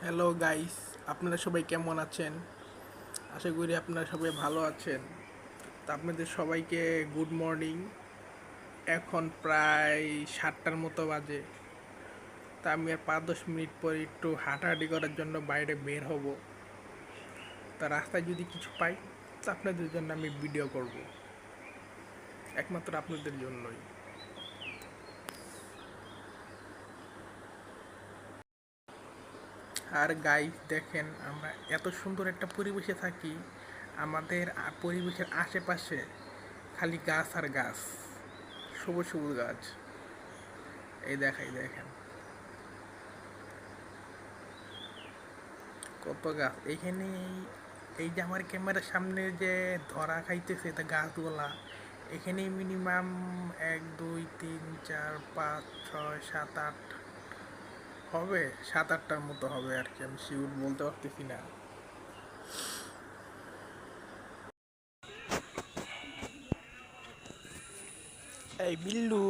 Hello guys, আপনারা সবাই কেমন আছেন? আশা করি আপনারা সবাই ভালো আছেন। তা আপনাদের সবাইকে গুড মর্নিং। এখন প্রায় 7টার মতো বাজে। তা আমি আর 5-10 মিনিট পরে একটু হাঁটাহাঁটি করার জন্য বাইরে বের হব। তা রাস্তায় যদি কিছু পাই, তা আপনাদের জন্য আমি ভিডিও করব, একমাত্র আপনাদের জন্যই। আর গাইস দেখেন, আমরা এত সুন্দর একটা পরিবেশে থাকি, আমাদের পরিবেশের আশেপাশে খালি গাছ আর গাছ, সবুজ সবুজ গাছ। এই দেখেন কত গাছ এইখানে। এই যে আমার ক্যামেরার সামনে যে ধরা খাইতেছে তা গাছগুলা, এখানেই মিনিমাম 1 2 3 4 5 6 7 8 হবে, 7-8টার মতো হবে আর কি, আমি শিওর বলতে পারতেছি না। এই বিল্লু,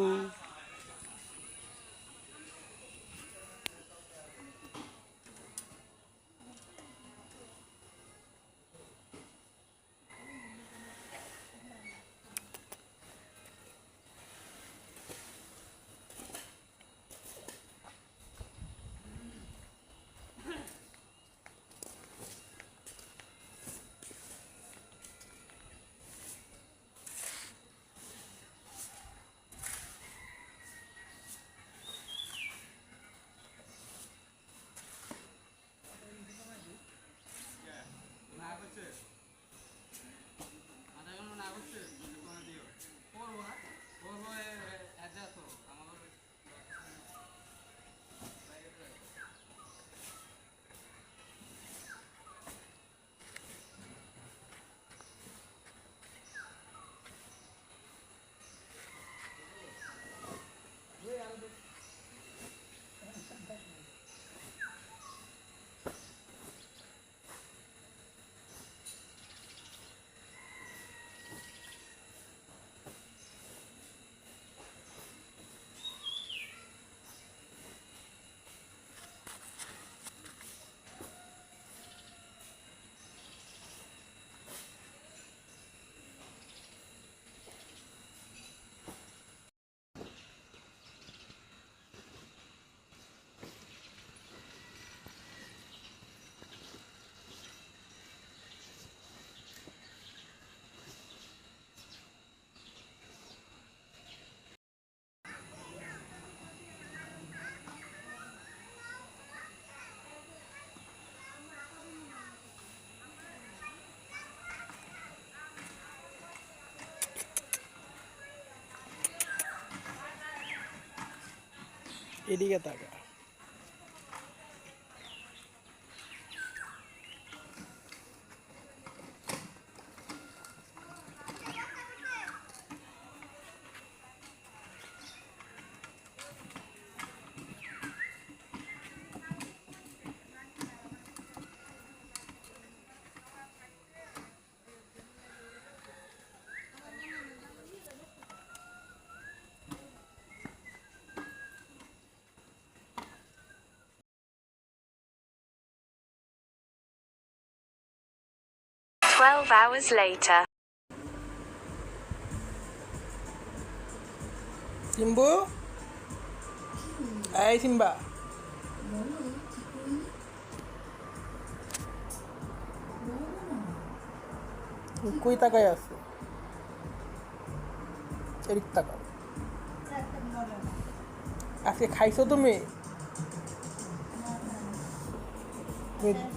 এদিকে তাকা। 12 hours later. সিম্বু, এই সিম্বা, কই তাকায় আছে? এদিক তাকাও। আজকে খাইছো তুমি? তুমি-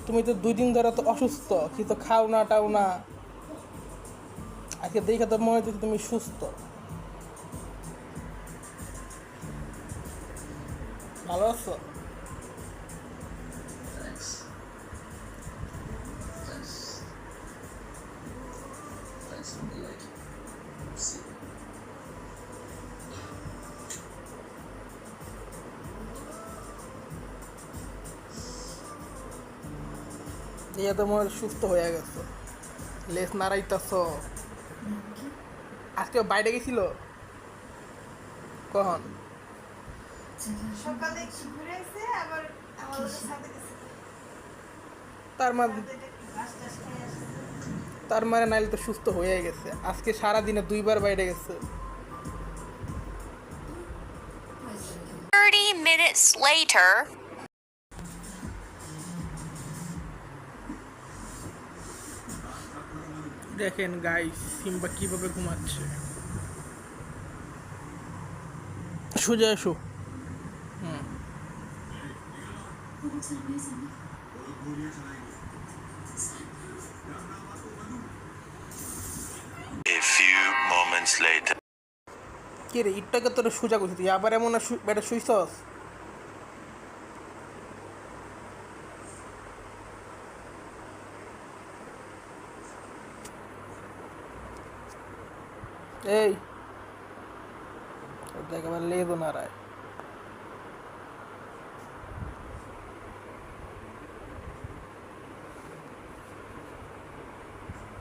তুমি তো 2 দিন ধরে তো অসুস্থ, কিছু খাও না টাও না। আজকে দেখে তো মনে হচ্ছে তুমি সুস্থ, ভালো আছো। দেখে তো মনে হয় সুস্থ হয়ে গেছো, লেস নাড়াইতেছ। আজকে বাইরে গেছিল কখন? সকালে একটু ঘুরে এসে আবার আমার সাথে গেছে তার মানে একটু ঘাস টাস খেয়ে আসছে নাইলে তো সুস্থ হয়ে গেছে। আজকে সারা দিনে 2বার বাইরে গেছে। 30 minutes later. দেখেন গাইস, সিম্বা কিভাবে ঘুমাচ্ছে। সোজা এসো। A few moments later. কে রে, ইটটাকে তোর সোজা করছিস তুই, আবার এমন বেটা শুইছস? এই দেখ আবার লেজও নাড়ায়।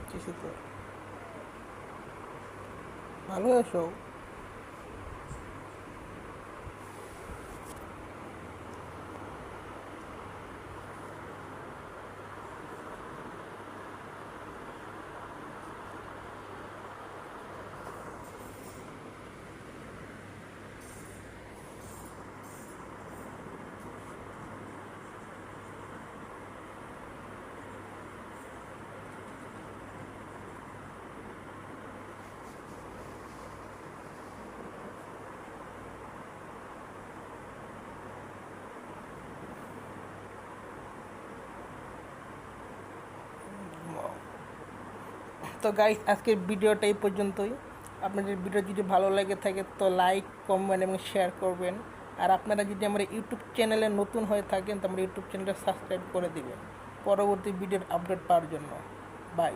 কিছু তো ভালো এসো। তো গাইস, আজকের ভিডিওটা এই পর্যন্তই। আপনাদের ভিডিও যদি ভালো লাগে থাকে তো লাইক, কমেন্ট এবং শেয়ার করবেন। আর আপনারা যদি আমার ইউটিউব চ্যানেলে নতুন হয়ে থাকেন তো আমার ইউটিউব চ্যানেলটা সাবস্ক্রাইব করে দিবেন পরবর্তী ভিডিওর আপডেট পাওয়ার জন্য। বাই।